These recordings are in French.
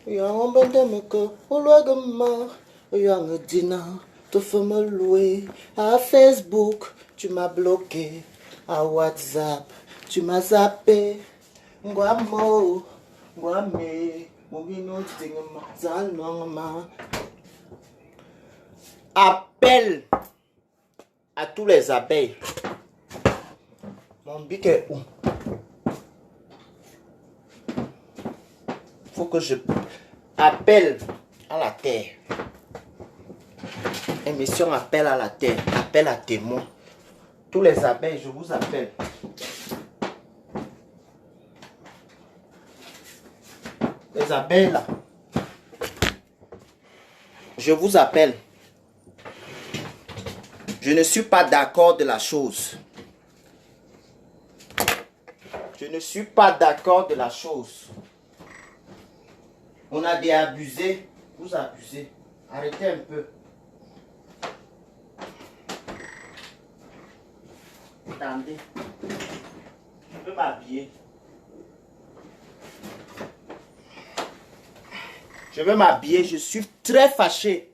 Yang bende que Oluagama, Yang Dina, te fais me louer. À Facebook, tu m'as bloqué. À WhatsApp, tu m'as zappé. Ngwamo, Ngwame, Mugino Tingama, Zalmangama. Appel à tous les abeilles. Mon bic est où? Faut que je appelle à la terre. Émission appel à la terre. Appel à témoin. Tous les abeilles, je vous appelle. Les abeilles là. Je vous appelle. Je ne suis pas d'accord de la chose. Je ne suis pas d'accord de la chose. On a des abusés. Vous abusez. Arrêtez un peu. Attendez. Je peux m'habiller. Je veux m'habiller. Je suis très fâché.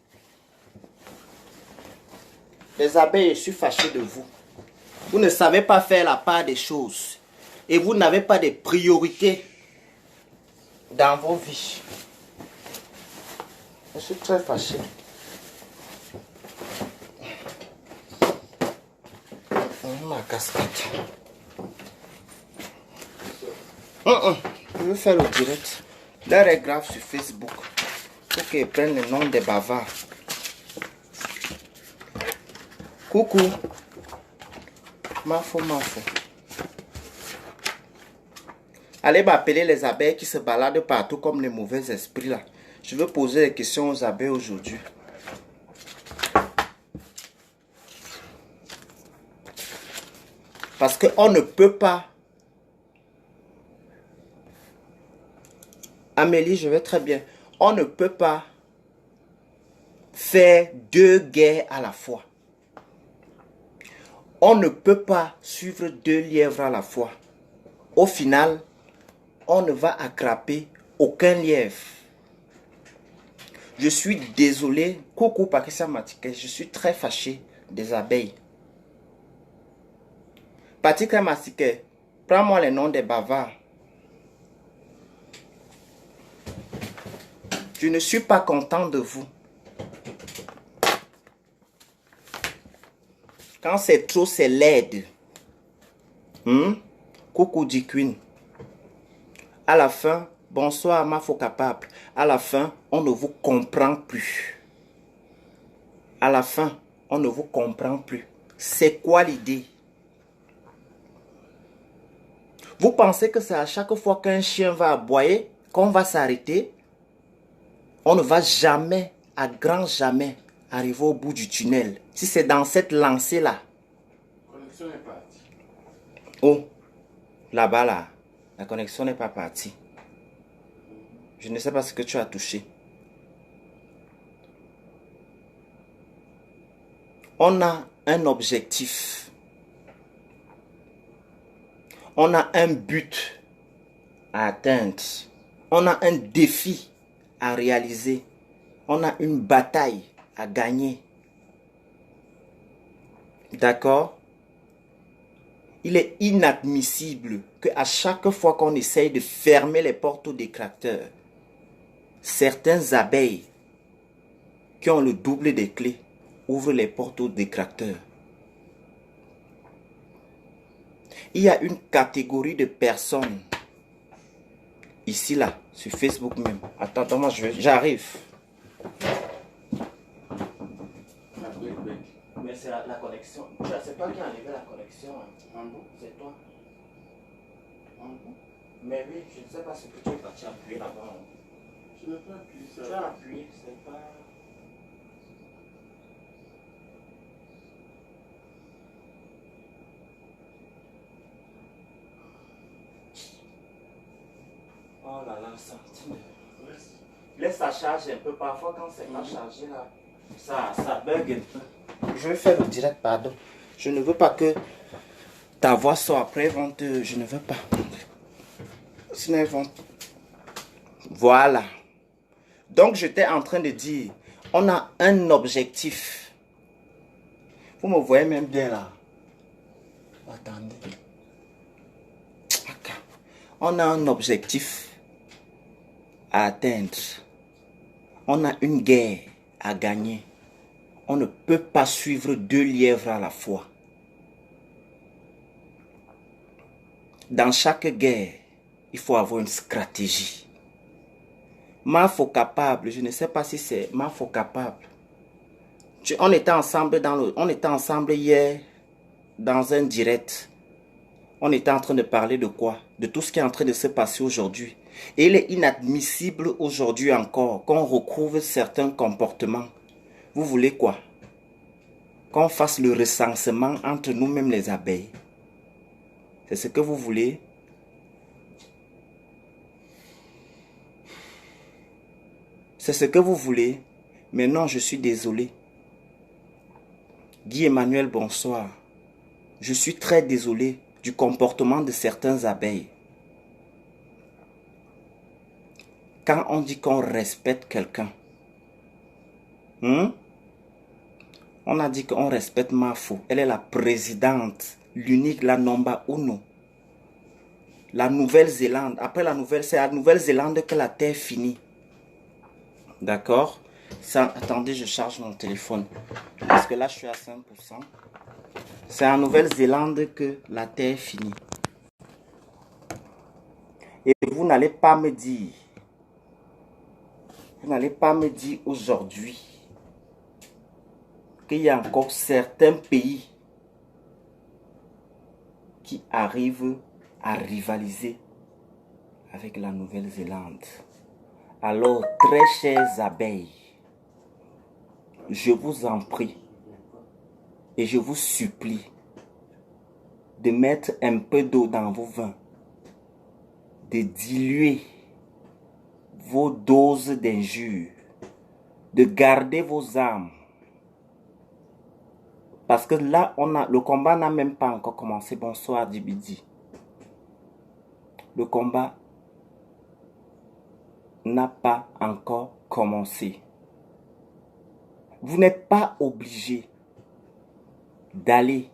Les abeilles, je suis fâché de vous. Vous ne savez pas faire la part des choses. Et vous n'avez pas de priorités dans vos vies. Je suis très fâché. Ma casquette. Je veux faire le direct. L'heure est grave sur Facebook. Pour qu'ils prennent le nom des bavards. Coucou. Mafo. Allez m'appeler les abeilles qui se baladent partout comme les mauvais esprits là. Je veux poser des questions aux abeilles aujourd'hui. Parce qu'on ne peut pas. Amélie, je vais très bien. On ne peut pas faire deux guerres à la fois. On ne peut pas suivre deux lièvres à la fois. Au final, on ne va attraper aucun lièvre. Je suis désolé. Coucou Patricia Matike. Je suis très fâché des abeilles. Patricia Matike, prends-moi les noms des bavards. Je ne suis pas content de vous. Quand c'est trop, c'est laide. Coucou Diquine. À la fin, bonsoir Mafo Capable. À la fin, on ne vous comprend plus. À la fin, on ne vous comprend plus. C'est quoi l'idée? Vous pensez que c'est à chaque fois qu'un chien va aboyer qu'on va s'arrêter? On ne va jamais, à grand jamais, arriver au bout du tunnel. Si c'est dans cette lancée-là. La connexion est partie. Oh, là-bas, là, la connexion n'est pas partie. Je ne sais pas ce que tu as touché. On a un objectif. On a un but à atteindre. On a un défi à réaliser. On a une bataille à gagner. D'accord? Il est inadmissible qu'à chaque fois qu'on essaye de fermer les portes aux détracteurs, certains abeilles qui ont le double des clés ouvrent les portes aux détracteurs. Il y a une catégorie de personnes ici, là, sur Facebook même. Attends, moi, j'arrive. Mais c'est la connexion. C'est pas qui a enlevé la connexion. Hein. C'est toi. Mais oui, je ne sais pas ce que tu es parti appuyer là-bas. Je n'ai pas appuyé ça. Tu as appuyé, c'est pas... Oh là là, ça. Laisse ça charger un peu. Parfois, quand c'est pas chargé là, ça bug un peu. Je vais faire le direct, pardon. Je ne veux pas que ta voix soit après vente. Je ne veux pas. Sinon, ils vont... Voilà. Donc, j'étais en train de dire, on a un objectif. Vous me voyez même bien là. Attendez. On a un objectif à atteindre. On a une guerre à gagner. On ne peut pas suivre 2 lièvres à la fois. Dans chaque guerre, il faut avoir une stratégie. Mafo capable, je ne sais pas si c'est Mafo capable. On était ensemble hier dans un direct. On était en train de parler de quoi? De tout ce qui est en train de se passer aujourd'hui. Et il est inadmissible aujourd'hui encore qu'on retrouve certains comportements. Vous voulez quoi? Qu'on fasse le recensement entre nous-mêmes les abeilles. C'est ce que vous voulez? C'est ce que vous voulez? Mais non, je suis désolé. Guy Emmanuel, bonsoir. Je suis très désolé du comportement de certains abeilles. Quand on dit qu'on respecte quelqu'un, on a dit qu'on respecte Mafo. Elle est la présidente, l'unique, la number uno. La Nouvelle-Zélande. Après la Nouvelle, c'est à la Nouvelle-Zélande que la Terre finit. D'accord? Attendez, je charge mon téléphone. Parce que là, je suis à 5%. C'est en Nouvelle-Zélande que la Terre finit. Et vous n'allez pas me dire aujourd'hui qu'il y a encore certains pays qui arrivent à rivaliser avec la Nouvelle-Zélande. Alors, très chères abeilles, je vous en prie et je vous supplie de mettre un peu d'eau dans vos vins, de diluer vos doses d'injures, de garder vos âmes. Parce que là, le combat n'a même pas encore commencé. Bonsoir, Dibidi. Le combat n'a pas encore commencé. Vous n'êtes pas obligé d'aller.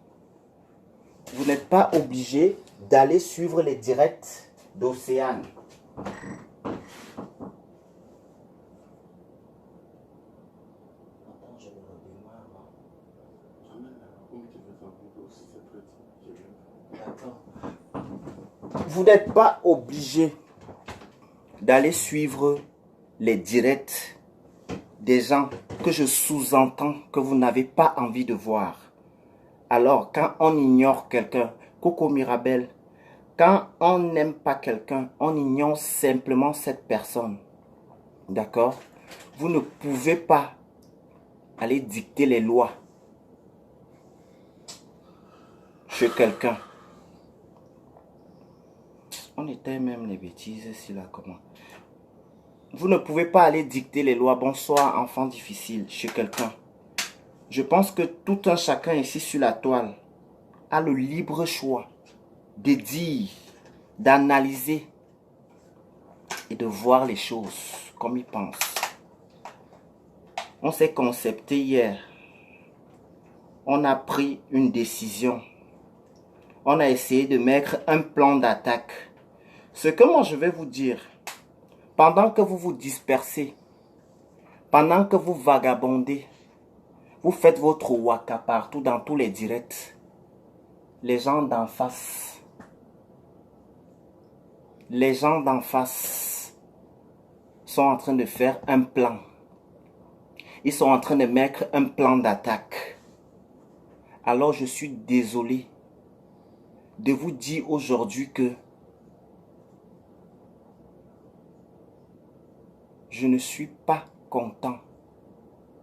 Vous n'êtes pas obligé d'aller suivre les directs d'Océane. Vous n'êtes pas obligé d'aller suivre les directs des gens que je sous-entends que vous n'avez pas envie de voir. Alors, quand on ignore quelqu'un, Coco Mirabel, quand on n'aime pas quelqu'un, on ignore simplement cette personne. D'accord? Vous ne pouvez pas aller dicter les lois chez quelqu'un. On était même les bêtises ici là, comment? Vous ne pouvez pas aller dicter les lois. Bonsoir, enfant difficile, chez quelqu'un. Je pense que tout un chacun ici sur la toile a le libre choix de dire, d'analyser et de voir les choses comme il pense. On s'est concepté hier. On a pris une décision. On a essayé de mettre un plan d'attaque. Ce que moi je vais vous dire, pendant que vous vous dispersez, pendant que vous vagabondez, vous faites votre waka partout dans tous les directs, les gens d'en face sont en train de faire un plan. Ils sont en train de mettre un plan d'attaque. Alors je suis désolé de vous dire aujourd'hui que je ne suis pas content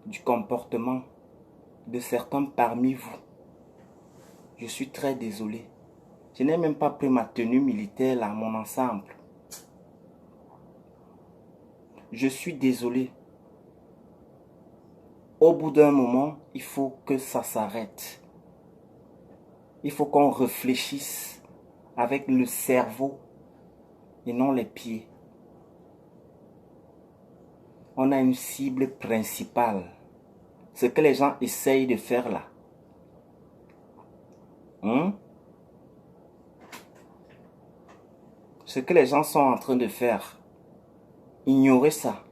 du comportement de certains parmi vous. Je suis très désolé. Je n'ai même pas pris ma tenue militaire là, mon ensemble. Je suis désolé. Au bout d'un moment, il faut que ça s'arrête. Il faut qu'on réfléchisse avec le cerveau et non les pieds. On a une cible principale. Ce que les gens essayent de faire là. Ce que les gens sont en train de faire. Ignorez ça.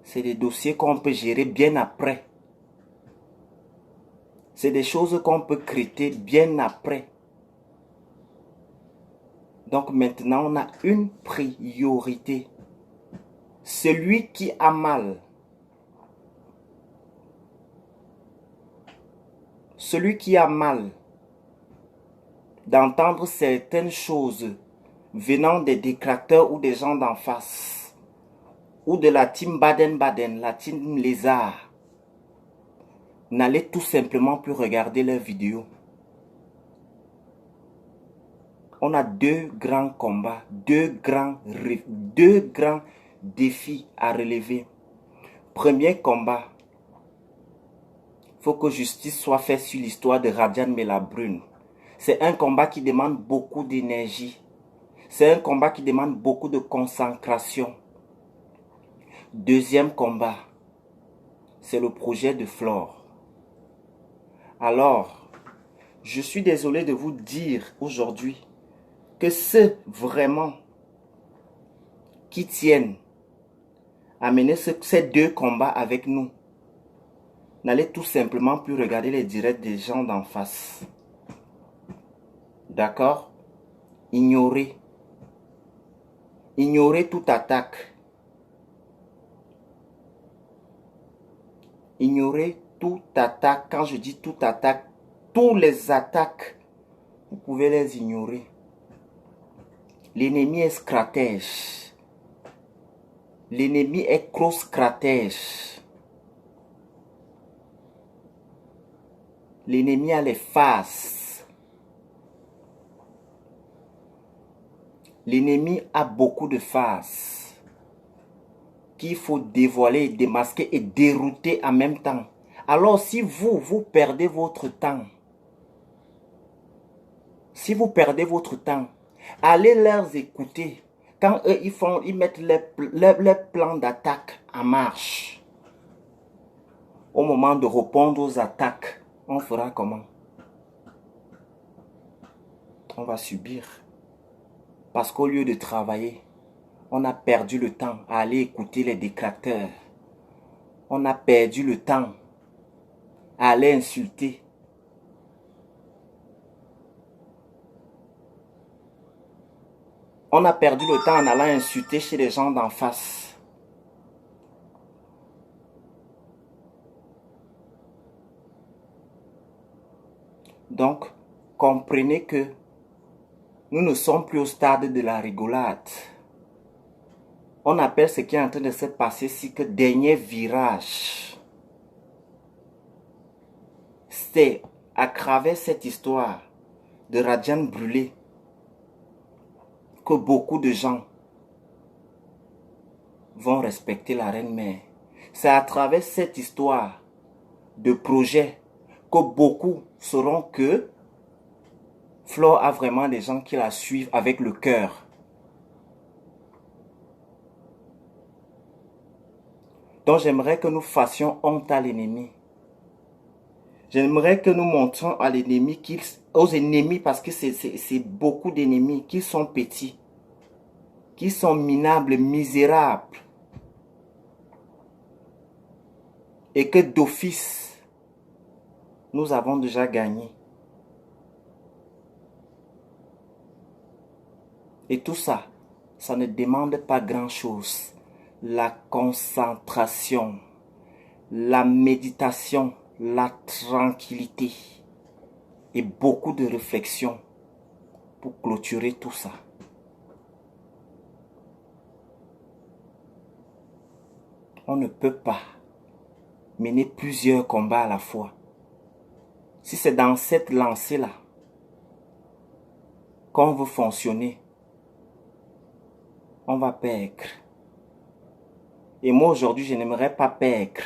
C'est des dossiers qu'on peut gérer bien après. C'est des choses qu'on peut traiter bien après. Donc maintenant, on a une priorité. Celui qui a mal, d'entendre certaines choses venant des détracteurs ou des gens d'en face, ou de la team Baden-Baden, la team Lézard, n'allez tout simplement plus regarder leurs vidéos. On a deux grands combats, deux grands défis à relever. Premier combat, il faut que justice soit faite sur l'histoire de Radian Melabrune. C'est un combat qui demande beaucoup d'énergie. C'est un combat qui demande beaucoup de concentration. Deuxième combat, c'est le projet de Flore. Alors, je suis désolé de vous dire aujourd'hui que ceux vraiment qui tiennent à mener ces deux combats avec nous, n'allez tout simplement plus regarder les directs des gens d'en face. D'accord? Ignorez toute attaque. Ignorez toute attaque. Quand je dis toute attaque, toutes les attaques, vous pouvez les ignorer. L'ennemi est stratège. L'ennemi est gros stratège. L'ennemi a les faces. L'ennemi a beaucoup de faces qu'il faut dévoiler, démasquer et dérouter en même temps. Alors si vous perdez votre temps, allez leur écouter. Quand eux, ils mettent leur plan d'attaque en marche. Au moment de répondre aux attaques, on fera comment? On va subir. Parce qu'au lieu de travailler, on a perdu le temps à aller écouter les détracteurs. On a perdu le temps à aller insulter. On a perdu le temps en allant insulter chez les gens d'en face. Donc, comprenez que nous ne sommes plus au stade de la rigolade. On appelle ce qui est en train de se passer ici que dernier virage. C'est à travers cette histoire de Radian brûlé que beaucoup de gens vont respecter la reine-mère. C'est à travers cette histoire de projet que beaucoup sauront que Flore a vraiment des gens qui la suivent avec le cœur. Donc j'aimerais que nous fassions honte à l'ennemi. J'aimerais que nous montrions à l'ennemi, aux ennemis, parce que c'est beaucoup d'ennemis qui sont petits, qui sont minables, misérables. Et que d'office, nous avons déjà gagné. Et tout ça, ça ne demande pas grand-chose. La concentration, la méditation, la tranquillité et beaucoup de réflexion pour clôturer tout ça. On ne peut pas mener plusieurs combats à la fois. Si c'est dans cette lancée-là qu'on veut fonctionner, on va perdre. Et moi aujourd'hui, je n'aimerais pas perdre.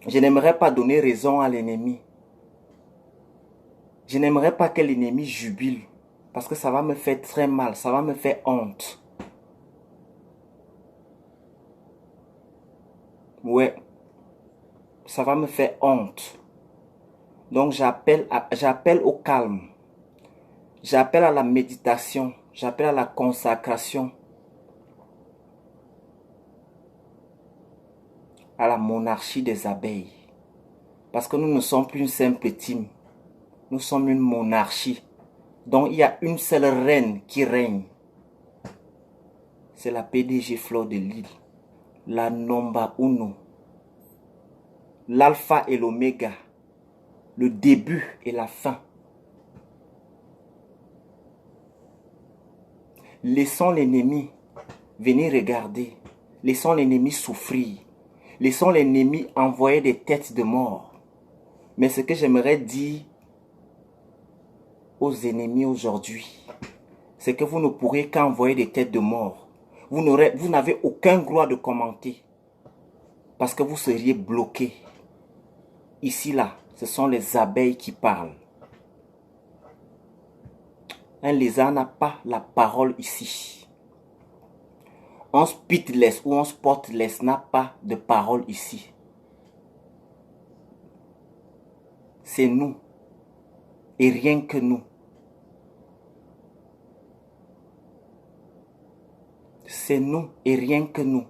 Je n'aimerais pas donner raison à l'ennemi. Je n'aimerais pas que l'ennemi jubile. Parce que ça va me faire très mal, ça va me faire honte. Ouais, ça va me faire honte. Donc j'appelle au calme. J'appelle à la méditation. J'appelle à la consacration. À la monarchie des abeilles. Parce que nous ne sommes plus une simple team. Nous sommes une monarchie. Donc il y a une seule reine qui règne. C'est la PDG Fleur de Lys. La Number Uno. L'alpha et l'oméga. Le début et la fin. Laissons l'ennemi venir regarder. Laissons l'ennemi souffrir. Laissons l'ennemi envoyer des têtes de mort. Mais ce que j'aimerais dire aux ennemis aujourd'hui, c'est que vous ne pourrez qu'envoyer des têtes de mort. Vous n'avez aucun droit de commenter. Parce que vous seriez bloqué. Ici, là, ce sont les abeilles qui parlent. Un lézard n'a pas la parole ici. Un spitless ou un spotless n'a pas de parole ici. C'est nous. Et rien que nous. C'est nous et rien que nous.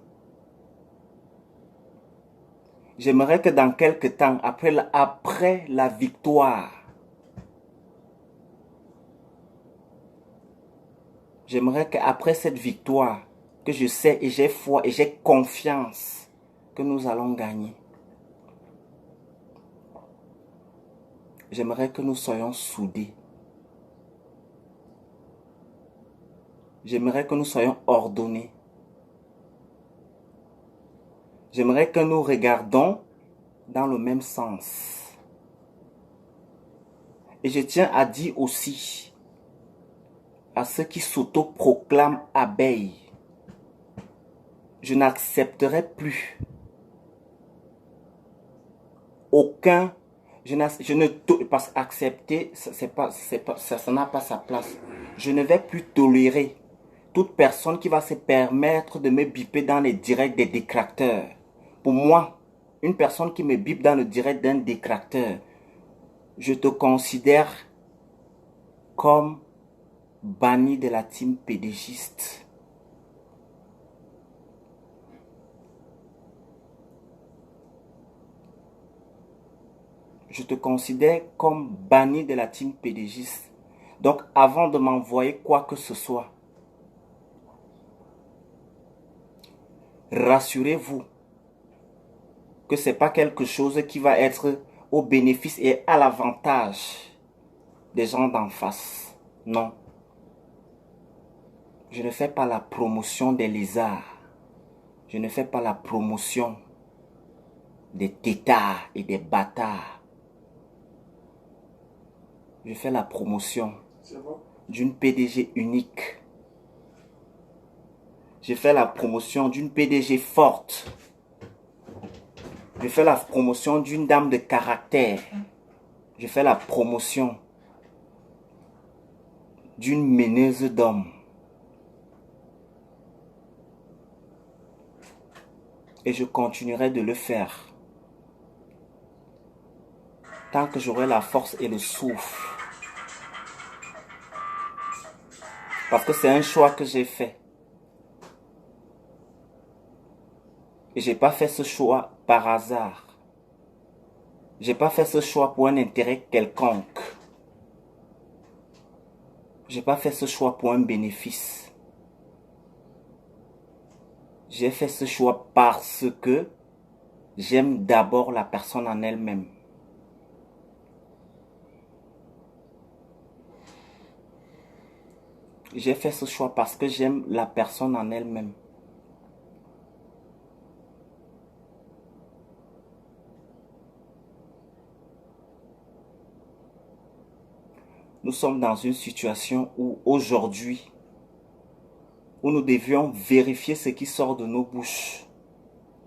J'aimerais que dans quelques temps, après la victoire, j'aimerais qu'après cette victoire, que je sais et j'ai foi et j'ai confiance que nous allons gagner. J'aimerais que nous soyons soudés. J'aimerais que nous soyons ordonnés. J'aimerais que nous regardions dans le même sens. Et je tiens à dire aussi à ceux qui s'autoproclament abeilles, je n'accepterai plus aucun, parce qu'accepter, ça n'a pas sa place. Je ne vais plus tolérer toute personne qui va se permettre de me biper dans les directs des détracteurs. Pour moi, une personne qui me bipe dans le direct d'un détracteur, je te considère comme banni de la team pédégiste. Je te considère comme banni de la team pédégiste. Donc, avant de m'envoyer quoi que ce soit, rassurez-vous que ce n'est pas quelque chose qui va être au bénéfice et à l'avantage des gens d'en face. Non. Je ne fais pas la promotion des lézards. Je ne fais pas la promotion des têtards et des bâtards. Je fais la promotion d'une PDG unique. Je fais la promotion d'une PDG forte. Je fais la promotion d'une dame de caractère. Je fais la promotion d'une meneuse d'hommes. Et je continuerai de le faire tant que j'aurai la force et le souffle. Parce que c'est un choix que j'ai fait. Et je n'ai pas fait ce choix par hasard. Je n'ai pas fait ce choix pour un intérêt quelconque. Je n'ai pas fait ce choix pour un bénéfice. J'ai fait ce choix parce que j'aime d'abord la personne en elle-même. J'ai fait ce choix parce que j'aime la personne en elle-même. Nous sommes dans une situation où aujourd'hui, où nous devions vérifier ce qui sort de nos bouches,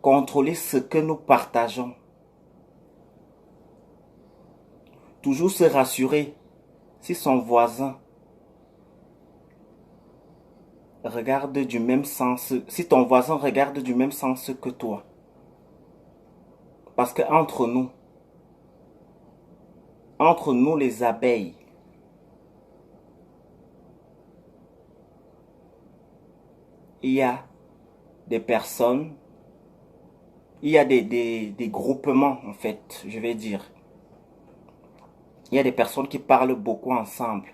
contrôler ce que nous partageons, toujours se rassurer si son voisin regarde du même sens, si ton voisin regarde du même sens que toi. Parce que entre nous les abeilles, il y a des personnes, il y a des groupements en fait, je vais dire. Il y a des personnes qui parlent beaucoup ensemble.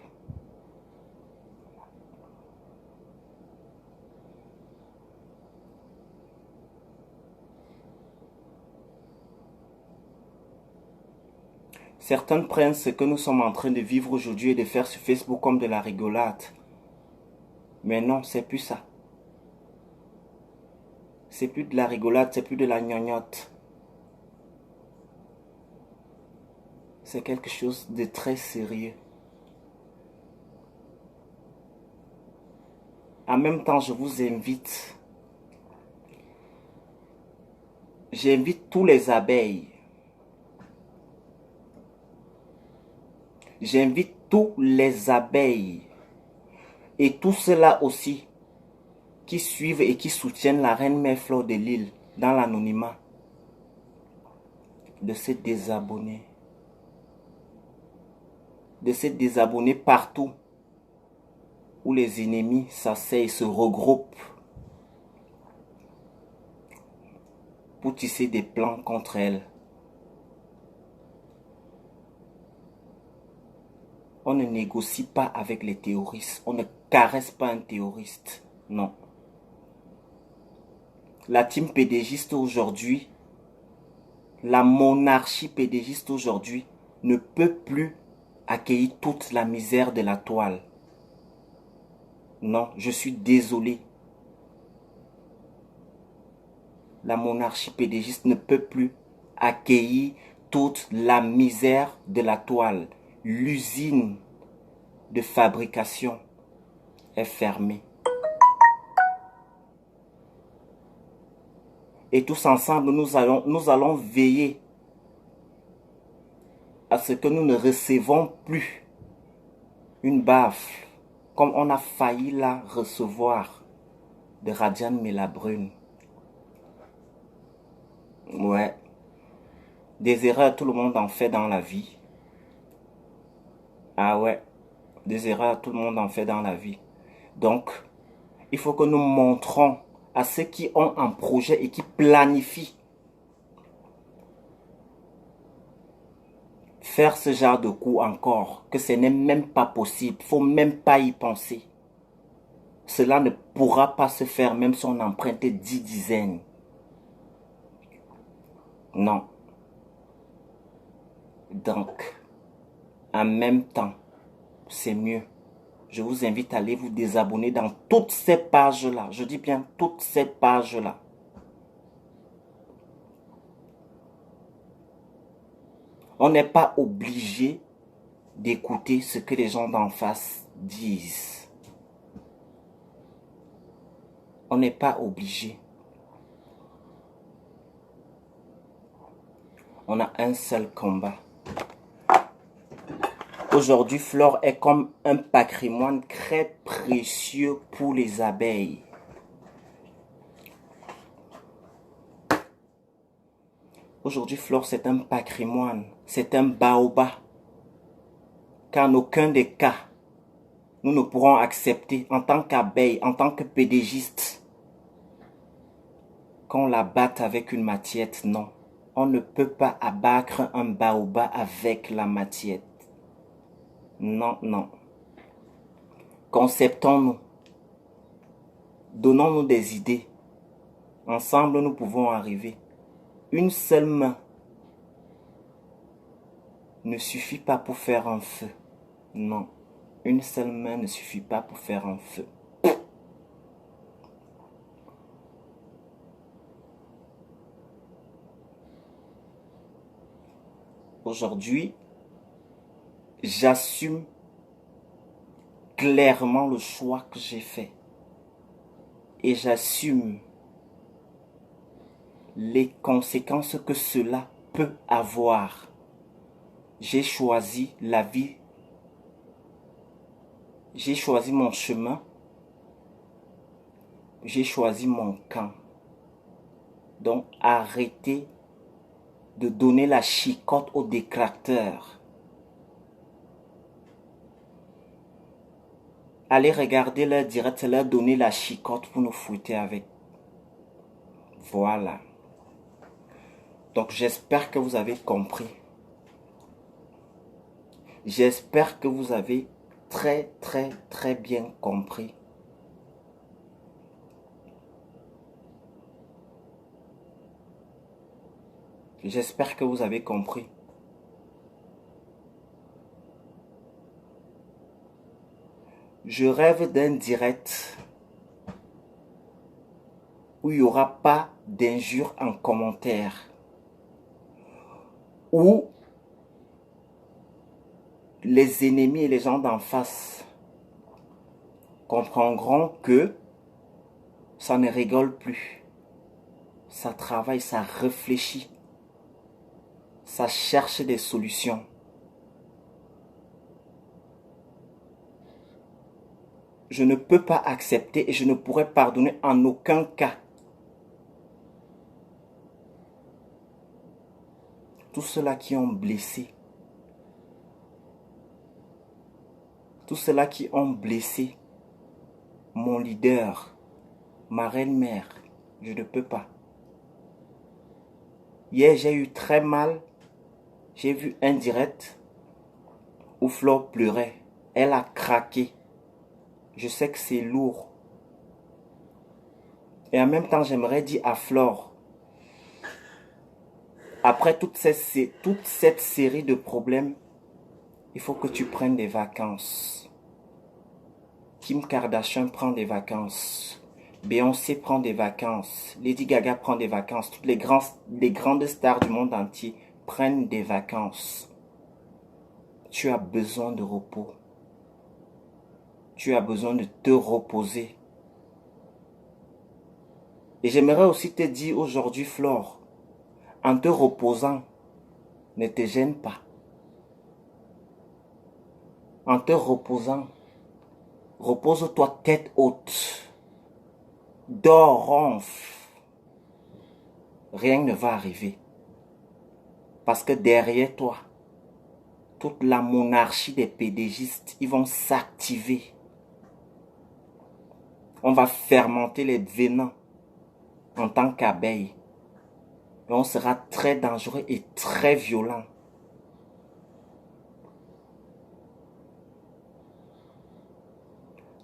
Certains prennent ce que nous sommes en train de vivre aujourd'hui et de faire sur Facebook comme de la rigolade. Mais non, c'est plus ça. C'est plus de la rigolade, c'est plus de la gnognotte. C'est quelque chose de très sérieux. En même temps, j'invite tous les abeilles. J'invite tous les abeilles et tous ceux-là aussi qui suivent et qui soutiennent la reine mère Fleur de Lys dans l'anonymat de se désabonner. De se désabonner partout où les ennemis s'asseyent, se regroupent pour tisser des plans contre elle. On ne négocie pas avec les terroristes. On ne caresse pas un terroriste. Non. La team pédégiste aujourd'hui, la monarchie pédégiste aujourd'hui ne peut plus accueillir toute la misère de la toile. Non, je suis désolé. La monarchie pédégiste ne peut plus accueillir toute la misère de la toile. L'usine de fabrication est fermée. Et tous ensemble, nous allons veiller à ce que nous ne recevons plus une baffe comme on a failli la recevoir de Radiane Melabrune. Ouais. Des erreurs, tout le monde en fait dans la vie. Ah ouais. Des erreurs, tout le monde en fait dans la vie. Donc, il faut que nous montrons à ceux qui ont un projet et qui planifient faire ce genre de coup encore, que ce n'est même pas possible. Il ne faut même pas y penser. Cela ne pourra pas se faire même si on emprunte 10 dizaines. Non. Donc, en même temps, c'est mieux. Je vous invite à aller vous désabonner dans toutes ces pages-là. Je dis bien toutes ces pages-là. On n'est pas obligé d'écouter ce que les gens d'en face disent. On n'est pas obligé. On a un seul combat. Aujourd'hui, Flore est comme un patrimoine très précieux pour les abeilles. Aujourd'hui, Flore, c'est un patrimoine, c'est un baobab. Qu'en aucun des cas, nous ne pourrons accepter en tant qu'abeille, en tant que pédégiste, qu'on la batte avec une matiette. Non, on ne peut pas abattre un baobab avec la matiette. Non, non. Conceptons-nous. Donnons-nous des idées. Ensemble, nous pouvons arriver. Une seule main ne suffit pas pour faire un feu. Non, une seule main ne suffit pas pour faire un feu. Aujourd'hui, j'assume clairement le choix que j'ai fait. Et j'assume les conséquences que cela peut avoir. J'ai choisi la vie. J'ai choisi mon chemin. J'ai choisi mon camp. Donc arrêtez de donner la chicotte aux détracteurs. Allez regarder leur direct, leur donner la chicotte pour nous fouetter avec. Voilà. Donc j'espère que vous avez compris. J'espère que vous avez très bien compris. J'espère que vous avez compris. Je rêve d'un direct où il n'y aura pas d'injures en commentaire. Où les ennemis et les gens d'en face comprendront que ça ne rigole plus. Ça travaille, ça réfléchit. Ça cherche des solutions. Je ne peux pas accepter et je ne pourrai pardonner en aucun cas tous ceux-là qui ont blessé. Tous ceux-là qui ont blessé mon leader, ma reine-mère. Je ne peux pas. Hier, j'ai eu très mal. J'ai vu un direct où Flore pleurait. Elle a craqué. Je sais que c'est lourd. Et en même temps, j'aimerais dire à Flore, après toute cette série de problèmes, il faut que tu prennes des vacances. Kim Kardashian prend des vacances. Beyoncé prend des vacances. Lady Gaga prend des vacances. Toutes les grandes stars du monde entier prennent des vacances. Tu as besoin de repos. Tu as besoin de te reposer. Et j'aimerais aussi te dire aujourd'hui, Flore, en te reposant, ne te gêne pas. En te reposant, repose-toi tête haute. Dors, ronfle. Rien ne va arriver. Parce que derrière toi, toute la monarchie des pédégistes, ils vont s'activer. On va fermenter les venins en tant qu'abeille. Et on sera très dangereux et très violent.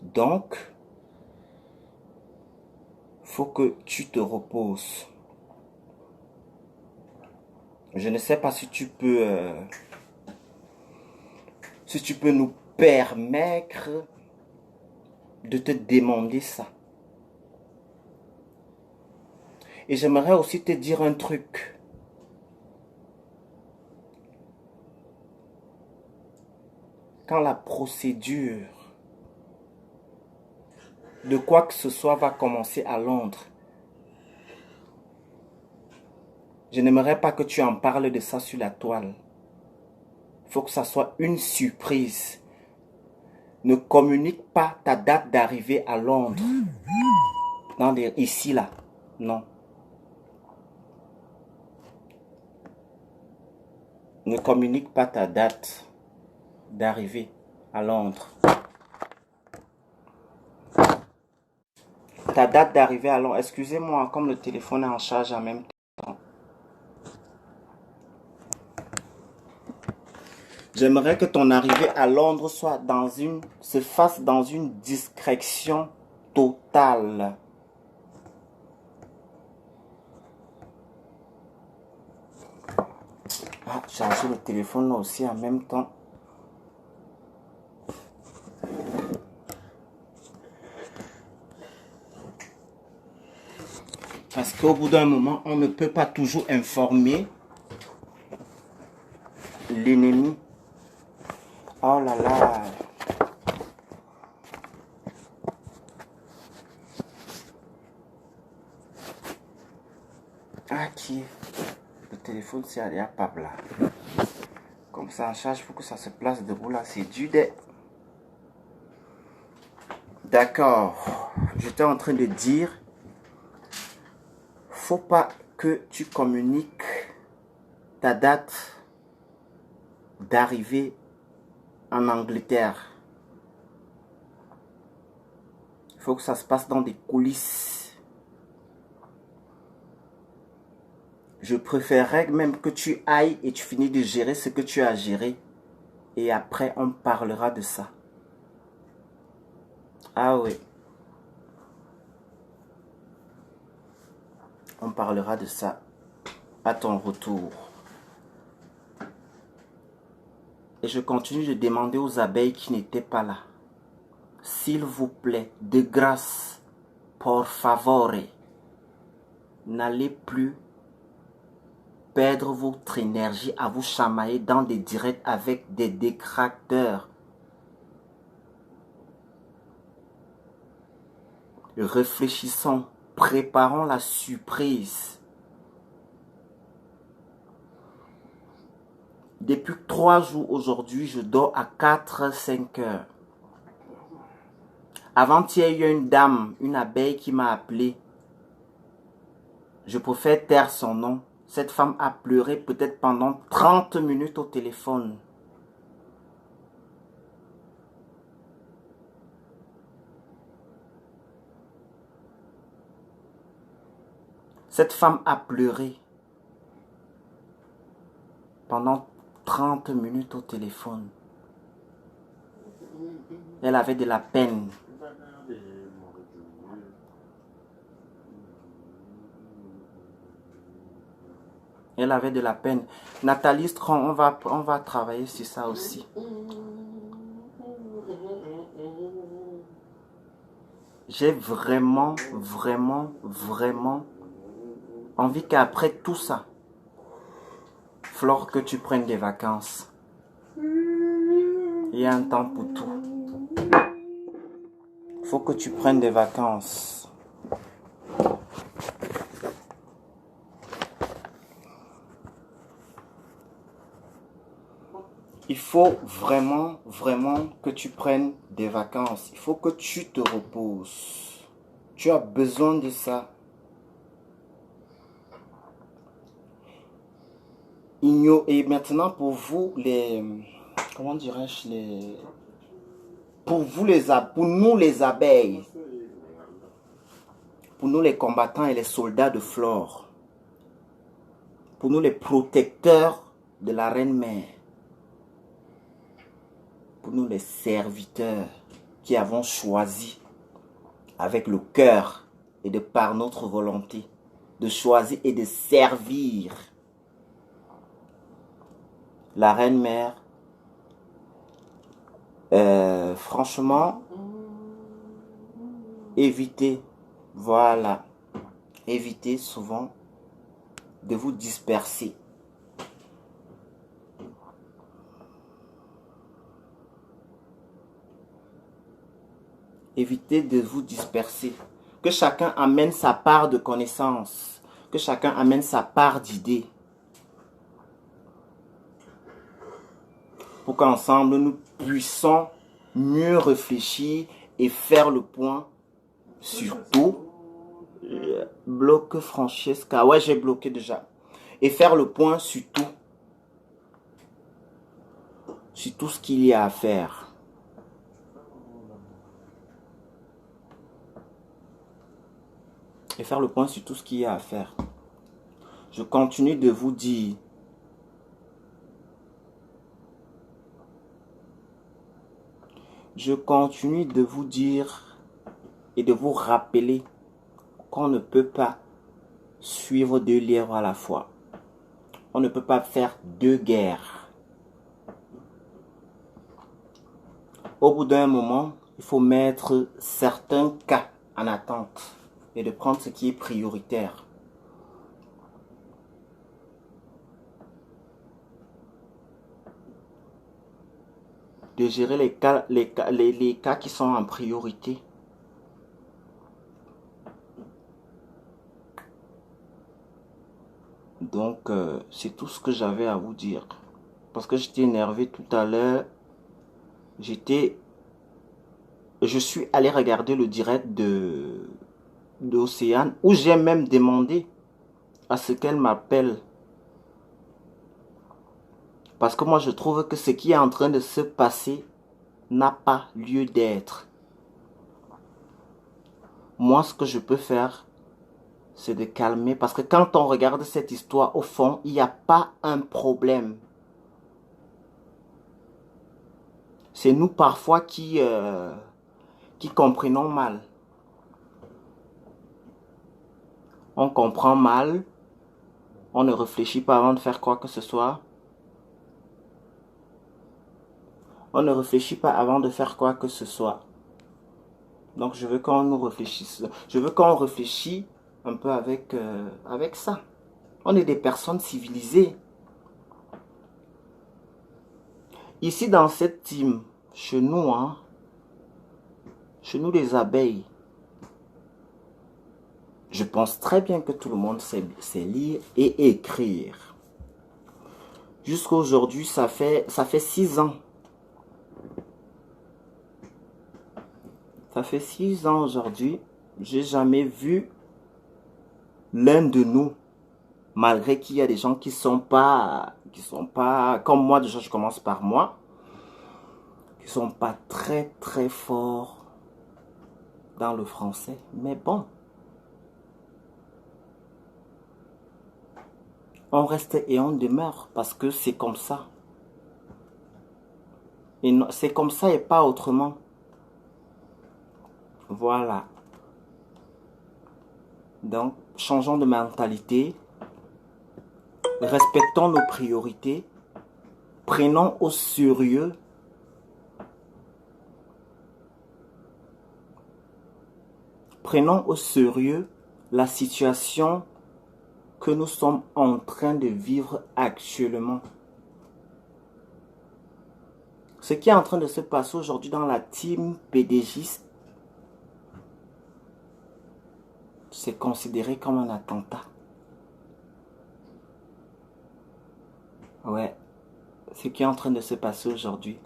Donc, faut que tu te reposes. Je ne sais pas si tu peux nous permettre de te demander ça. Et j'aimerais aussi te dire un truc. Quand la procédure de quoi que ce soit va commencer à Londres, je n'aimerais pas que tu en parles de ça sur la toile. Il faut que ça soit une surprise. Ne communique pas ta date d'arrivée à Londres. Ici, là. Non. Ne communique pas ta date d'arrivée à Londres. Ta date d'arrivée à Londres. Excusez-moi, comme le téléphone est en charge en même temps. J'aimerais que ton arrivée à Londres se fasse dans une discrétion totale. Ah, charger le téléphone là aussi en même temps. Parce qu'au bout d'un moment, on ne peut pas toujours informer l'ennemi. Oh là là. Ah, qui est? Le téléphone, c'est allé à Pabla. Comme ça, en charge, il faut que ça se place debout là. C'est du dé. D'accord. J'étais en train de dire, faut pas que tu communiques ta date d'arrivée en Angleterre. Il faut que ça se passe dans des coulisses. Je préférerais même que tu ailles et tu finis de gérer ce que tu as géré. Et après, on parlera de ça. Ah oui. On parlera de ça à ton retour. Et je continue de demander aux abeilles qui n'étaient pas là. S'il vous plaît, de grâce, por favore, n'allez plus perdre votre énergie à vous chamailler dans des directs avec des détracteurs. Réfléchissons, préparons la surprise. Depuis 3 jours aujourd'hui, je dors à 4-5 heures. Avant-hier, il y a une dame, une abeille qui m'a appelé. Je préfère taire son nom. Cette femme a pleuré peut-être pendant 30 minutes au téléphone. Cette femme a pleuré pendant 30 minutes au téléphone. Elle avait de la peine. Elle avait de la peine. Nathalie Strong, on va travailler sur ça aussi. J'ai vraiment envie qu'après tout ça, Flore, que tu prennes des vacances. Il y a un temps pour tout. Faut que tu prennes des vacances. Il faut vraiment que tu prennes des vacances. Il faut que tu te reposes. Tu as besoin de ça. Et maintenant pour vous les... Comment dirais-je les... Pour nous les abeilles. Pour nous les combattants et les soldats de Flore. Pour nous les protecteurs de la reine-mère. Pour nous les serviteurs qui avons choisi avec le cœur et de par notre volonté de choisir et de servir la reine-mère. Franchement, évitez, voilà, évitez souvent de vous disperser. Évitez de vous disperser. Que chacun amène sa part de connaissances. Que chacun amène sa part d'idées. Pour qu'ensemble nous puissions mieux réfléchir et faire le point sur tout. Bloque Francesca. Ouais, j'ai bloqué déjà. Et faire le point sur tout. Sur tout ce qu'il y a à faire. Et faire le point sur tout ce qu'il y a à faire. Je continue de vous dire. Je continue de vous dire et de vous rappeler qu'on ne peut pas suivre 2 lièvres à la fois. On ne peut pas faire 2 guerres. Au bout d'un moment, il faut mettre certains cas en attente et de prendre ce qui est prioritaire. De gérer les cas qui sont en priorité. Donc, c'est tout ce que j'avais à vous dire. Parce que j'étais énervé tout à l'heure. Je suis allé regarder le direct d'Océane, où j'ai même demandé à ce qu'elle m'appelle Parce que moi, je trouve que ce qui est en train de se passer n'a pas lieu d'être. Moi, ce que je peux faire, c'est de calmer. Parce que quand on regarde cette histoire, au fond, il n'y a pas un problème. C'est nous parfois qui comprenons mal. On comprend mal. On ne réfléchit pas avant de faire quoi que ce soit. On ne réfléchit pas avant de faire quoi que ce soit. Donc je veux qu'on nous réfléchisse. Je veux qu'on réfléchisse un peu avec ça. On est des personnes civilisées. Ici dans cette team, chez nous, chez nous les abeilles, je pense très bien que tout le monde sait lire et écrire. Jusqu'à aujourd'hui, ça fait 6 ans. Ça fait 6 ans aujourd'hui, j'ai jamais vu l'un de nous, malgré qu'il y a des gens qui sont pas comme moi. Déjà, je commence par moi, qui sont pas très très forts dans le français. Mais bon, on reste et on demeure parce que c'est comme ça. Et c'est comme ça et pas autrement. Voilà. Donc, changeons de mentalité. Respectons nos priorités. Prenons au sérieux. Prenons au sérieux la situation que nous sommes en train de vivre actuellement. Ce qui est en train de se passer aujourd'hui dans la team PDGiste, c'est considéré comme un attentat. Ouais, ce qui est en train de se passer aujourd'hui.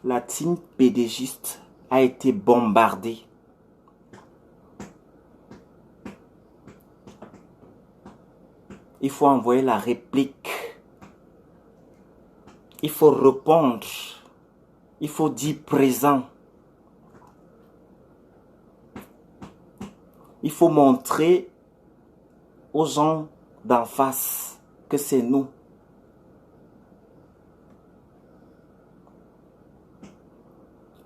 La team PDGiste a été bombardée. Il faut envoyer la réplique. Il faut répondre. Il faut dire présent. Il faut montrer aux gens d'en face que c'est nous.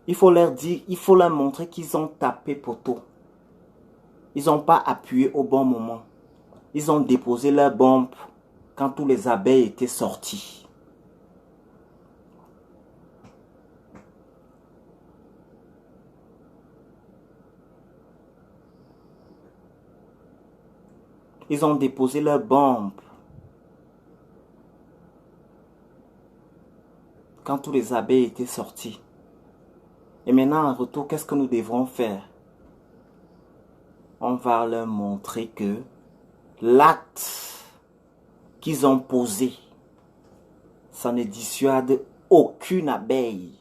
Il faut leur dire, il faut leur montrer qu'ils ont tapé poteau. Ils n'ont pas appuyé au bon moment. Ils ont déposé leur bombe quand tous les abeilles étaient sortis. Ils ont déposé leur bombe quand tous les abeilles étaient sortis. Et maintenant, en retour, qu'est-ce que nous devrons faire? On va leur montrer que l'acte qu'ils ont posé, ça ne dissuade aucune abeille.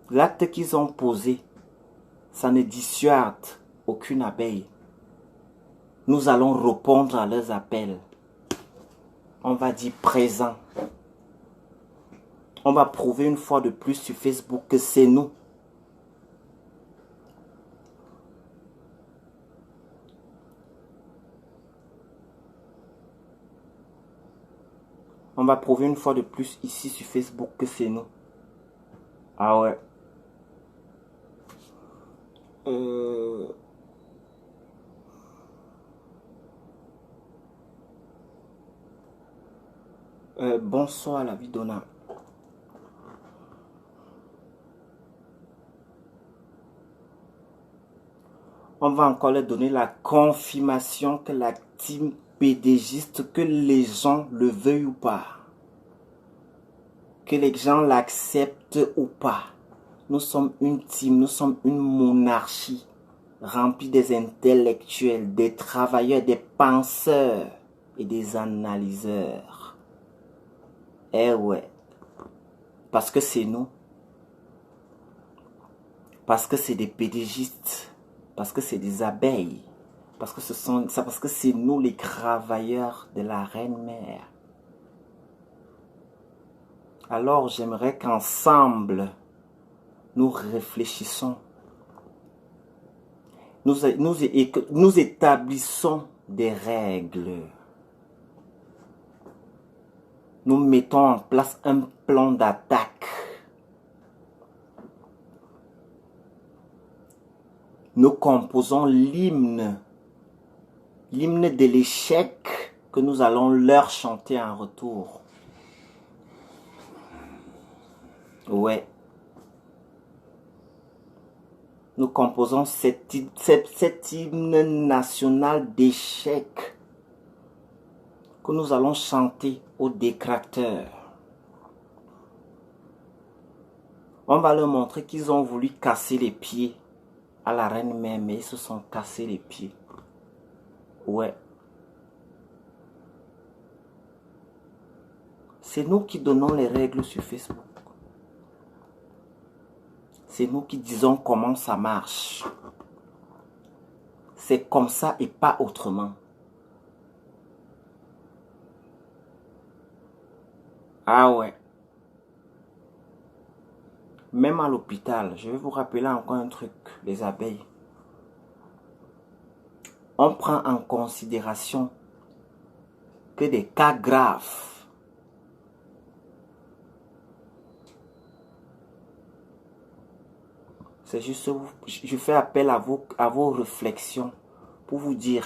L'acte qu'ils ont posé, ça ne dissuade aucune abeille. Nous allons répondre à leurs appels. On va dire présent. On va prouver une fois de plus sur Facebook que c'est nous. On va prouver une fois de plus ici sur Facebook que c'est nous. Ah ouais. Bonsoir la Vidona. On va encore leur donner la confirmation que la team PDGiste, que les gens le veuillent ou pas, que les gens l'acceptent ou pas. Nous sommes une team, nous sommes une monarchie remplie des intellectuels, des travailleurs, des penseurs et des analyseurs. Eh ouais, parce que c'est nous, parce que c'est des PDGistes. Parce que c'est des abeilles. Parce que c'est nous les travailleurs de la reine-mère. Alors j'aimerais qu'ensemble, nous réfléchissons. Nous établissons des règles. Nous mettons en place un plan d'attaque. Nous composons l'hymne de l'échec que nous allons leur chanter en retour. Ouais. Nous composons cet hymne national d'échec que nous allons chanter aux détracteurs. On va leur montrer qu'ils ont voulu casser les pieds à la reine-mère, mais ils se sont cassés les pieds. Ouais. C'est nous qui donnons les règles sur Facebook. C'est nous qui disons comment ça marche. C'est comme ça et pas autrement. Ah ouais. Même à l'hôpital, je vais vous rappeler encore un truc, les abeilles. On prend en considération que des cas graves. C'est juste, je fais appel à vos réflexions pour vous dire,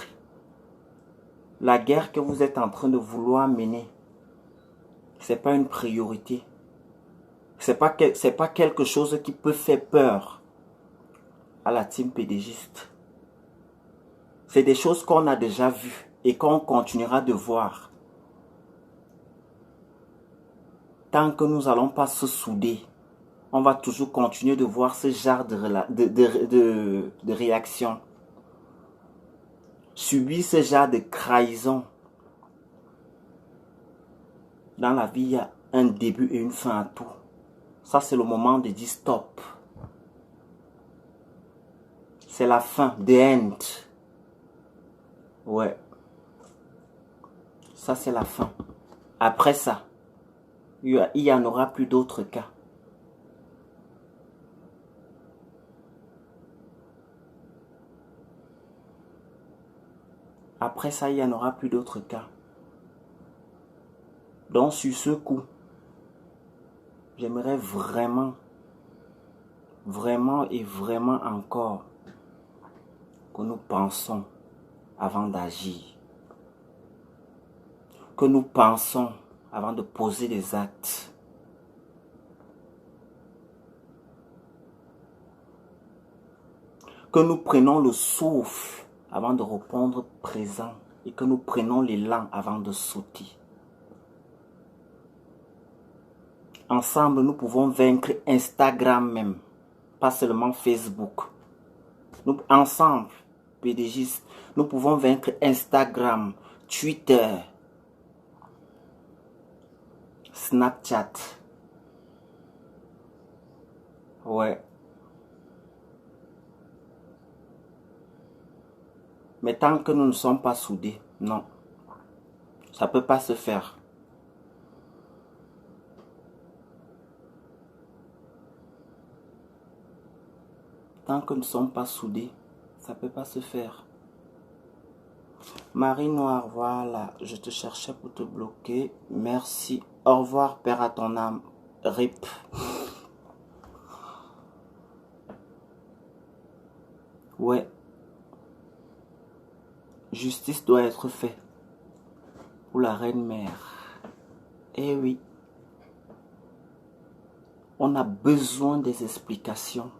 la guerre que vous êtes en train de vouloir mener, ce n'est pas une priorité. C'est pas quelque chose qui peut faire peur à la team pédégiste. C'est des choses qu'on a déjà vues et qu'on continuera de voir. Tant que nous n'allons pas se souder, on va toujours continuer de voir ce genre de réaction. Subir ce genre de trahison. Dans la vie, il y a un début et une fin à tout. Ça, c'est le moment de dire stop. C'est la fin, the end. Ouais. Ça, c'est la fin. Après ça, il n'y en aura plus d'autres cas. Après ça, il n'y en aura plus d'autres cas. Donc, sur ce coup, j'aimerais vraiment encore que nous pensons avant d'agir. Que nous pensons avant de poser des actes. Que nous prenons le souffle avant de répondre présent et que nous prenons l'élan avant de sauter. Ensemble, nous pouvons vaincre Instagram même, pas seulement Facebook. Nous, ensemble, PDGistes, nous pouvons vaincre Instagram, Twitter, Snapchat. Ouais. Mais tant que nous ne sommes pas soudés, non. Ça ne peut pas se faire. Tant que nous ne sommes pas soudés, ça ne peut pas se faire. Marie Noire, voilà, je te cherchais pour te bloquer. Merci. Au revoir, Père à ton âme. RIP. Ouais. Justice doit être faite pour la reine-mère. Eh oui. On a besoin des explications.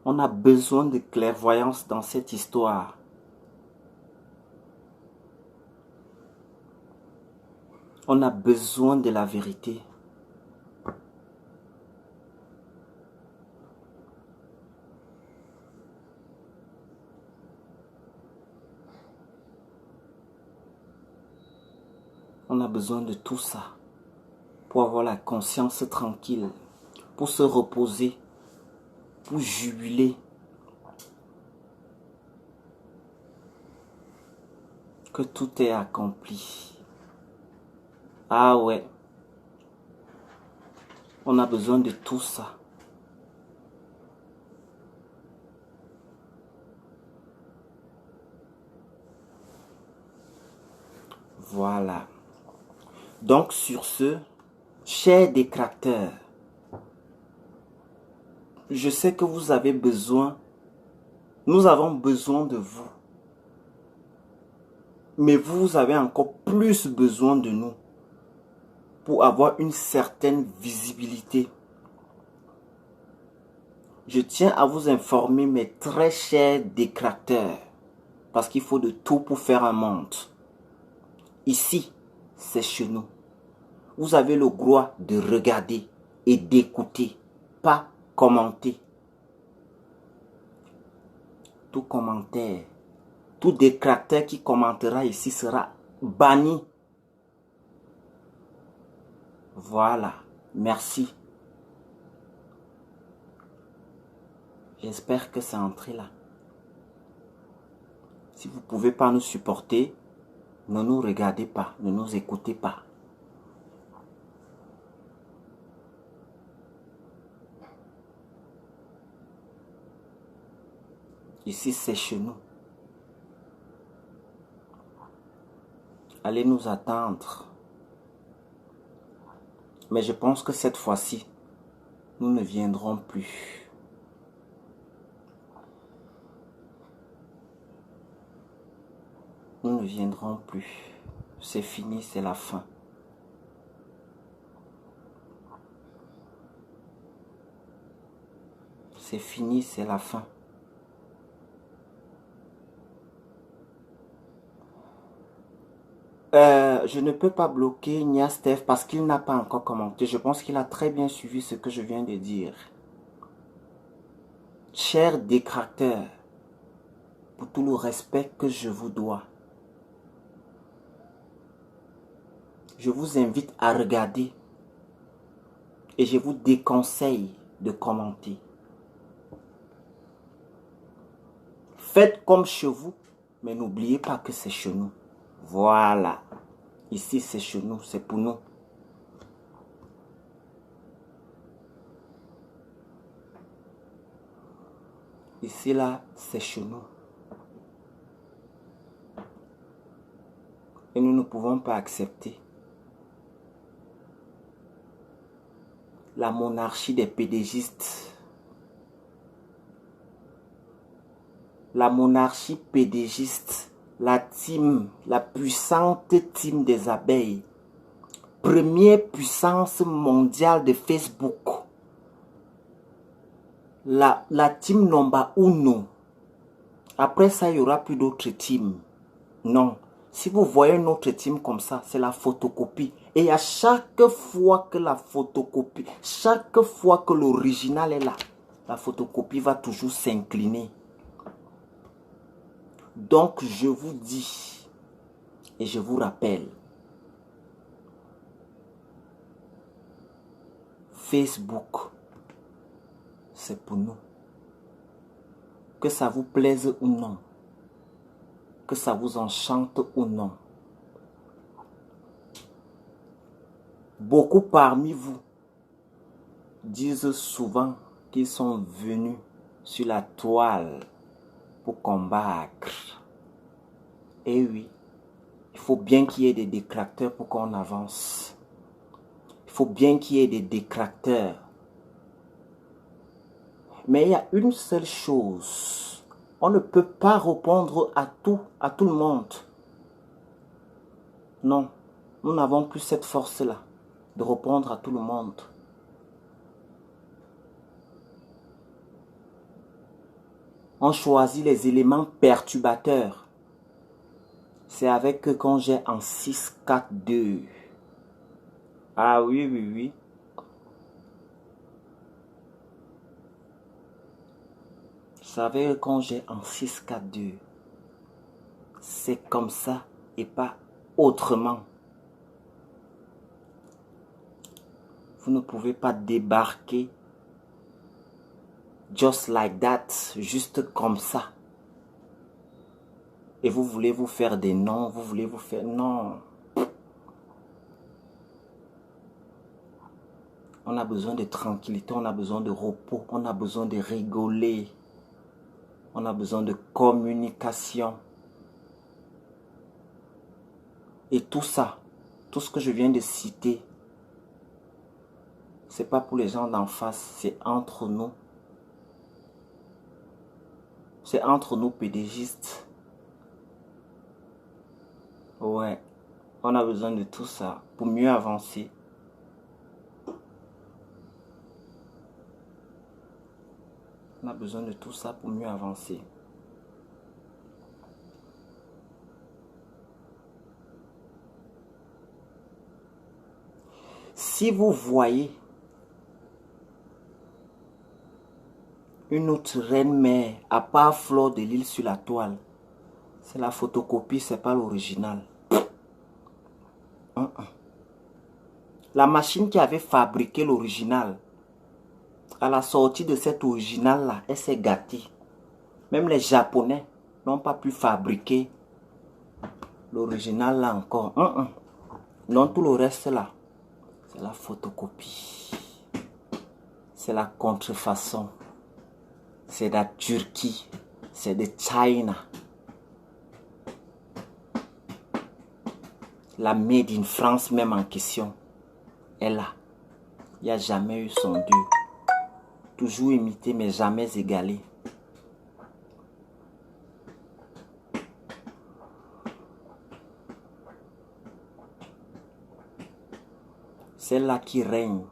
On a besoin de clairvoyance dans cette histoire. On a besoin de la vérité. On a besoin de tout ça pour avoir la conscience tranquille, pour se reposer pour jubiler que tout est accompli. Ah ouais, on a besoin de tout ça. Voilà. Donc sur ce, chers détracteurs, je sais que vous avez besoin, nous avons besoin de vous. Mais vous avez encore plus besoin de nous pour avoir une certaine visibilité. Je tiens à vous informer, mes très chers détracteurs, parce qu'il faut de tout pour faire un monde. Ici, c'est chez nous. Vous avez le droit de regarder et d'écouter, pas commenter. Tout commentaire, tout détracteur qui commentera ici sera banni. Voilà, merci. J'espère que c'est entré là. Si vous ne pouvez pas nous supporter, ne nous regardez pas, ne nous écoutez pas. Ici, c'est chez nous. Allez nous attendre. Mais je pense que cette fois-ci, nous ne viendrons plus. Nous ne viendrons plus. C'est fini, c'est la fin. C'est fini, c'est la fin. Je ne peux pas bloquer Nia Steph parce qu'il n'a pas encore commenté. Je pense qu'il a très bien suivi ce que je viens de dire. Chers détracteurs, pour tout le respect que je vous dois, je vous invite à regarder et je vous déconseille de commenter. Faites comme chez vous, mais n'oubliez pas que c'est chez nous. Voilà. Ici, c'est chez nous, c'est pour nous. Ici, là, c'est chez nous. Et nous ne pouvons pas accepter la monarchie des pédégistes. La monarchie pédégiste, la team, la puissante team des abeilles, première puissance mondiale de Facebook, la team number uno. Après ça, il n'y aura plus d'autres teams. Non. Si vous voyez une autre team comme ça, c'est la photocopie. Et à chaque fois que la photocopie, chaque fois que l'original est là, la photocopie va toujours s'incliner. Donc, je vous dis et je vous rappelle, Facebook, c'est pour nous. Que ça vous plaise ou non, que ça vous enchante ou non. Beaucoup parmi vous disent souvent qu'ils sont venus sur la toile pour combattre. Et oui, il faut bien qu'il y ait des détracteurs pour qu'on avance. Il faut bien qu'il y ait des détracteurs. Mais il y a une seule chose. On ne peut pas répondre à tout le monde. Non, nous n'avons plus cette force-là de répondre à tout le monde. On choisit les éléments perturbateurs. C'est avec eux qu'on j'ai en 6-4-2. Ah oui, oui, oui. C'est avec eux qu'on j'ai en 6-4-2. C'est comme ça et pas autrement. Vous ne pouvez pas débarquer Just like that, juste comme ça. Et vous voulez vous faire des noms, vous voulez vous faire... Non. On a besoin de tranquillité, on a besoin de repos, on a besoin de rigoler. On a besoin de communication. Et tout ça, tout ce que je viens de citer, c'est pas pour les gens d'en face, c'est entre nous. C'est entre nous pédégistes. Ouais, on a besoin de tout ça pour mieux avancer. On a besoin de tout ça pour mieux avancer. Si vous voyez une autre reine-mère, à part Fleur de Lys sur la toile, c'est la photocopie, c'est pas l'original. La machine qui avait fabriqué l'original, à la sortie de cet original-là, elle s'est gâtée. Même les Japonais n'ont pas pu fabriquer l'original là encore. Non, tout le reste là, c'est la photocopie. C'est la contrefaçon. C'est de la Turquie. C'est de China. La made in France même en question est là. Il n'y a jamais eu son dû. Toujours imité mais jamais égalé. Celle-là qui règne.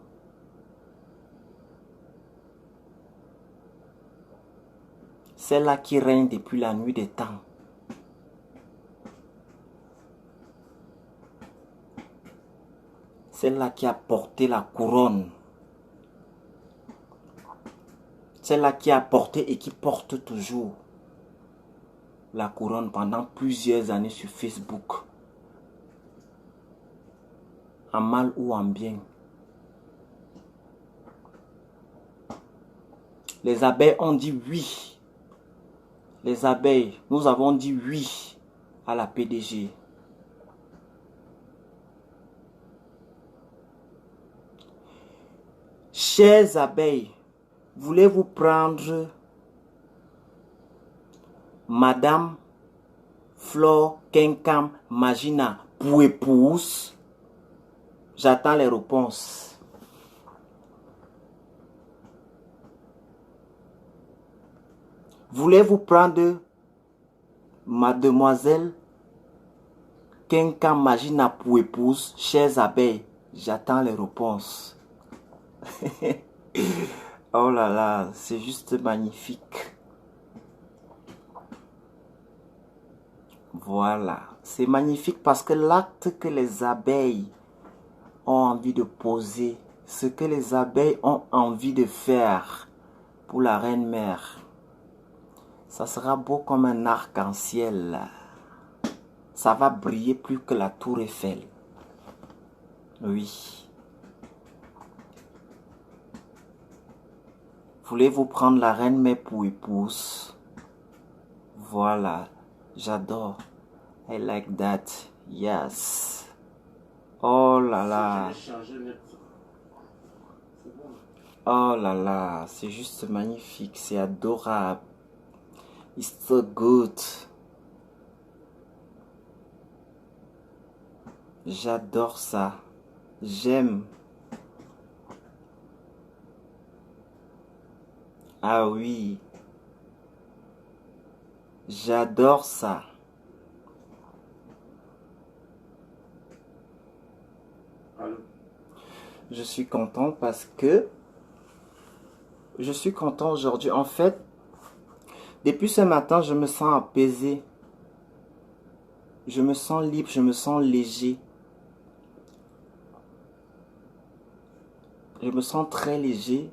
Celle-là qui règne depuis la nuit des temps. Celle-là qui a porté la couronne. Celle-là qui a porté et qui porte toujours la couronne pendant plusieurs années sur Facebook. En mal ou en bien. Les abeilles ont dit oui. Les abeilles, nous avons dit oui à la PDG. Chers abeilles, voulez-vous prendre Madame Flore Kenkam Magina pour épouse? J'attends les réponses. Voulez-vous prendre Mademoiselle Kenkam Magina pour épouse? Chers abeilles, j'attends les réponses. Oh là là, c'est juste magnifique. Voilà, c'est magnifique parce que l'acte que les abeilles ont envie de poser, ce que les abeilles ont envie de faire pour la reine-mère, ça sera beau comme un arc-en-ciel. Ça va briller plus que la tour Eiffel. Oui. Voulez-vous prendre la reine-mère pour épouse? Voilà, j'adore. I like that. Yes. Oh là là. Oh là là, c'est juste magnifique, c'est adorable. It's so good. J'adore ça. J'aime. Ah oui. J'adore ça. Allô? Je suis content parce que je suis content aujourd'hui. En fait, depuis ce matin, je me sens apaisé. Je me sens libre, je me sens léger. Je me sens très léger.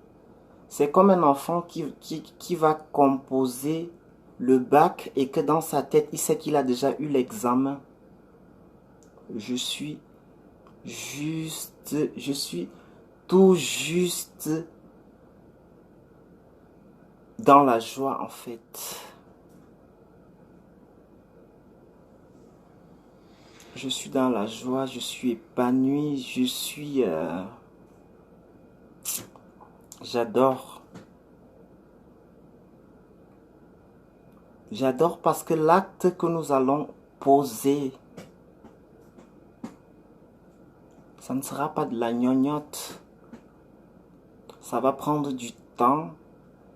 C'est comme un enfant qui va composer le bac et que dans sa tête, il sait qu'il a déjà eu l'examen. Je suis tout juste dans la joie en fait. Je suis dans la joie, je suis épanoui, j'adore. J'adore parce que l'acte que nous allons poser, ça ne sera pas de la gnognotte. Ça va prendre du temps,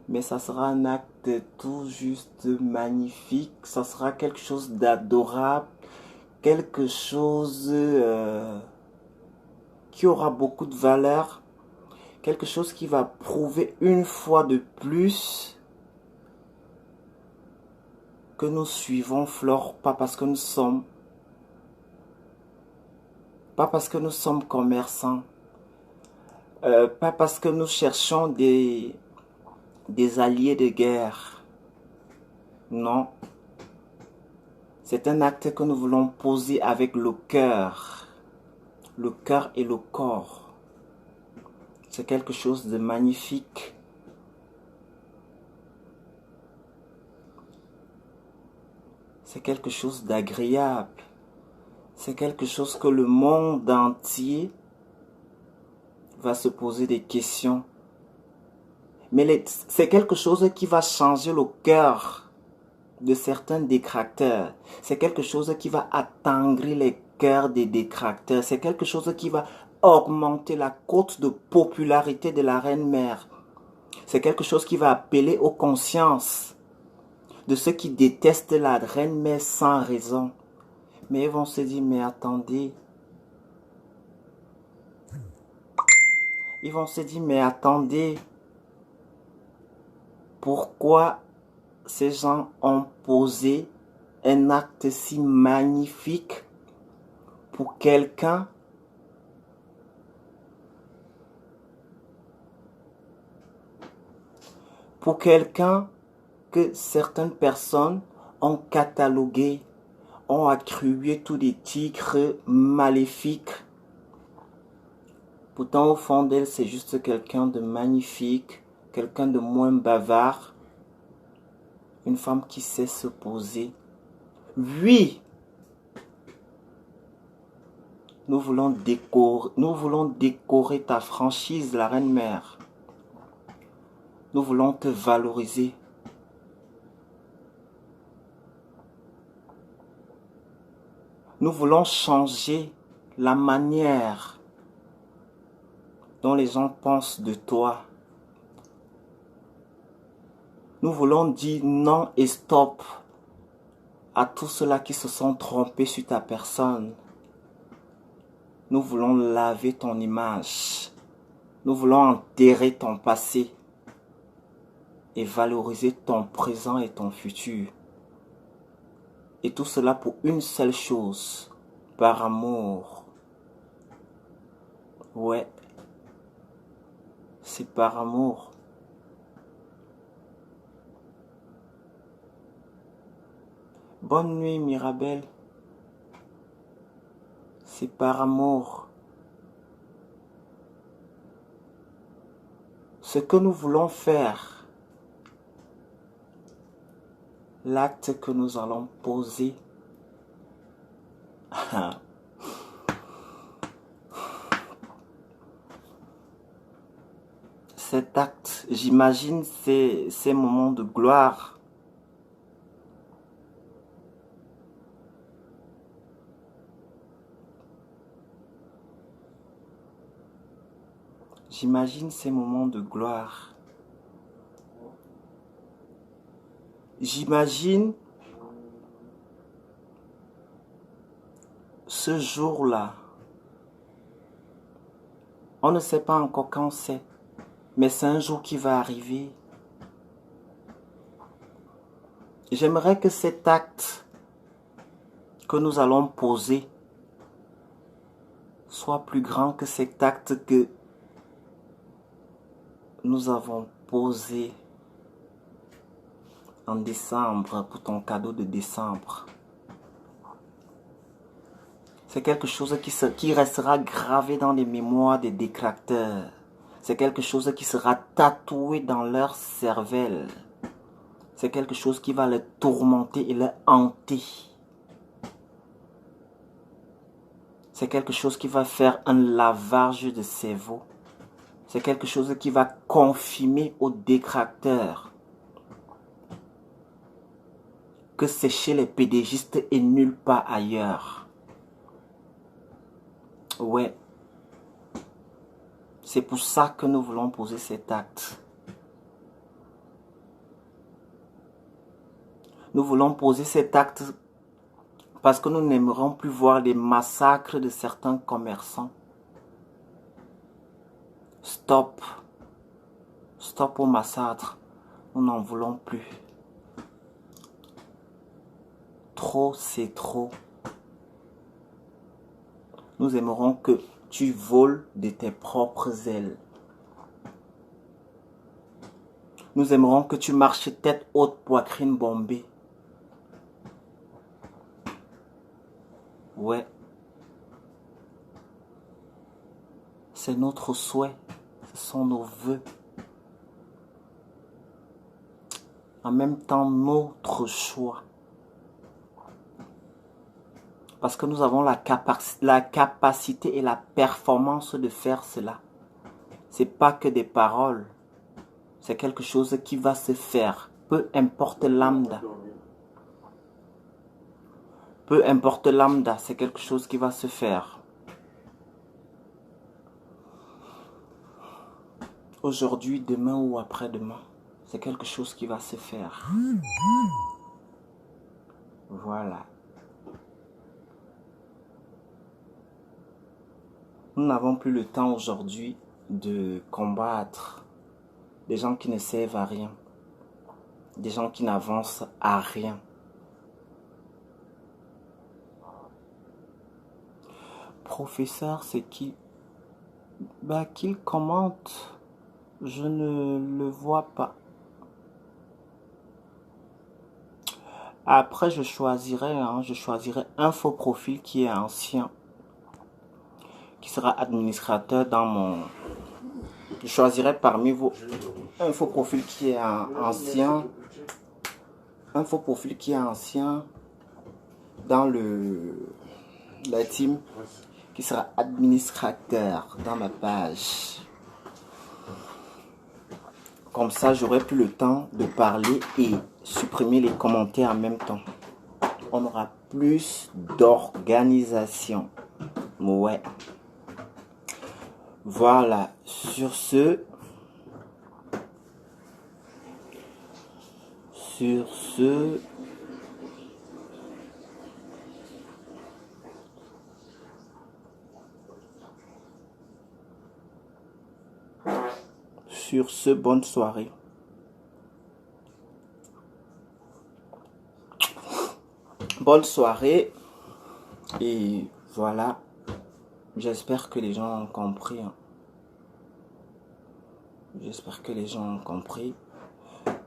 mais ça sera un acte tout juste magnifique. Ça sera quelque chose d'adorable, quelque chose qui aura beaucoup de valeur, quelque chose qui va prouver une fois de plus que nous suivons Flore, pas parce que nous sommes commerçants, pas parce que nous cherchons des alliés de guerre. Non. C'est un acte que nous voulons poser avec le cœur et le corps. C'est quelque chose de magnifique. C'est quelque chose d'agréable. C'est quelque chose que le monde entier va se poser des questions. Mais c'est quelque chose qui va changer le cœur de certains détracteurs. C'est quelque chose qui va attendrir les cœurs des détracteurs. C'est quelque chose qui va augmenter la cote de popularité de la reine-mère. C'est quelque chose qui va appeler aux consciences de ceux qui détestent la reine-mère sans raison. Mais ils vont se dire, mais attendez. Ils vont se dire, mais attendez. Pourquoi ces gens ont posé un acte si magnifique pour quelqu'un que certaines personnes ont catalogué, ont attribué tous des tigres maléfiques. Pourtant, au fond d'elle, c'est juste quelqu'un de magnifique, quelqu'un de moins bavard, une femme qui sait se poser. Oui, nous voulons décorer ta franchise, la reine-mère. Nous voulons te valoriser. Nous voulons changer la manière dont les gens pensent de toi. Nous voulons dire non et stop à tous ceux-là qui se sont trompés sur ta personne. Nous voulons laver ton image. Nous voulons enterrer ton passé et valoriser ton présent et ton futur. Et tout cela pour une seule chose, par amour. Ouais, c'est par amour. Bonne nuit, Mirabelle. C'est par amour. Ce que nous voulons faire, l'acte que nous allons poser, cet acte, j'imagine ces moments de gloire. J'imagine ces moments de gloire. J'imagine ce jour-là. On ne sait pas encore quand c'est, mais c'est un jour qui va arriver. J'aimerais que cet acte que nous allons poser soit plus grand que cet acte que nous avons posé en décembre pour ton cadeau de décembre. C'est quelque chose qui restera gravé dans les mémoires des détracteurs. C'est quelque chose qui sera tatoué dans leur cervelle. C'est quelque chose qui va les tourmenter et les hanter. C'est quelque chose qui va faire un lavage de cerveau. C'est quelque chose qui va confirmer aux détracteurs que c'est chez les pédégistes et nulle part ailleurs. Ouais. C'est pour ça que nous voulons poser cet acte. Nous voulons poser cet acte parce que nous n'aimerons plus voir les massacres de certains commerçants. Stop. Stop au massacre. Nous n'en voulons plus. Trop, c'est trop. Nous aimerons que tu voles de tes propres ailes. Nous aimerons que tu marches tête haute, poitrine bombée. Ouais. C'est notre souhait. Ce sont nos vœux. En même temps, notre choix. Parce que nous avons la capacité et la performance de faire cela. Ce n'est pas que des paroles. C'est quelque chose qui va se faire. Peu importe lambda. Peu importe lambda, c'est quelque chose qui va se faire. Aujourd'hui, demain ou après-demain, c'est quelque chose qui va se faire. Voilà. Nous n'avons plus le temps aujourd'hui de combattre des gens qui ne servent à rien. Des gens qui n'avancent à rien. Professeur, c'est qui? Bah, qu'il commente. Je ne le vois pas. Après, je choisirai un faux profil qui est ancien. Qui sera administrateur dans mon... Je choisirai parmi vous un faux profil qui est ancien. Un faux profil qui est ancien dans la team. Qui sera administrateur dans ma page. Comme ça, j'aurai plus le temps de parler et supprimer les commentaires en même temps. On aura plus d'organisation. Ouais. Voilà. Sur ce... Sur ce, bonne soirée. Bonne soirée. Et voilà. J'espère que les gens ont compris. J'espère que les gens ont compris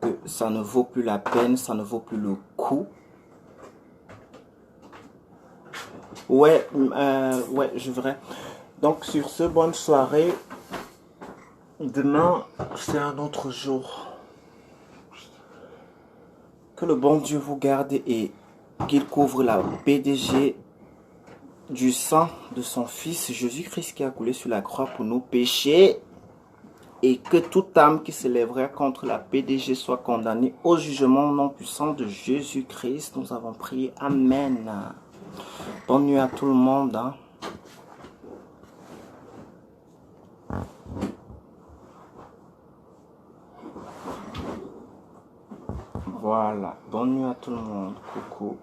que ça ne vaut plus la peine, ça ne vaut plus le coup. Ouais, je verrai. Donc sur ce, bonne soirée. Demain, c'est un autre jour. Que le bon Dieu vous garde et qu'il couvre la PDG du sang de son Fils Jésus-Christ qui a coulé sur la croix pour nos péchés. Et que toute âme qui s'élèverait contre la PDG soit condamnée au jugement au nom puissant de Jésus-Christ. Nous avons prié. Amen. Bonne nuit à tout le monde. Voilà. Bonne nuit à tout le monde. Coucou.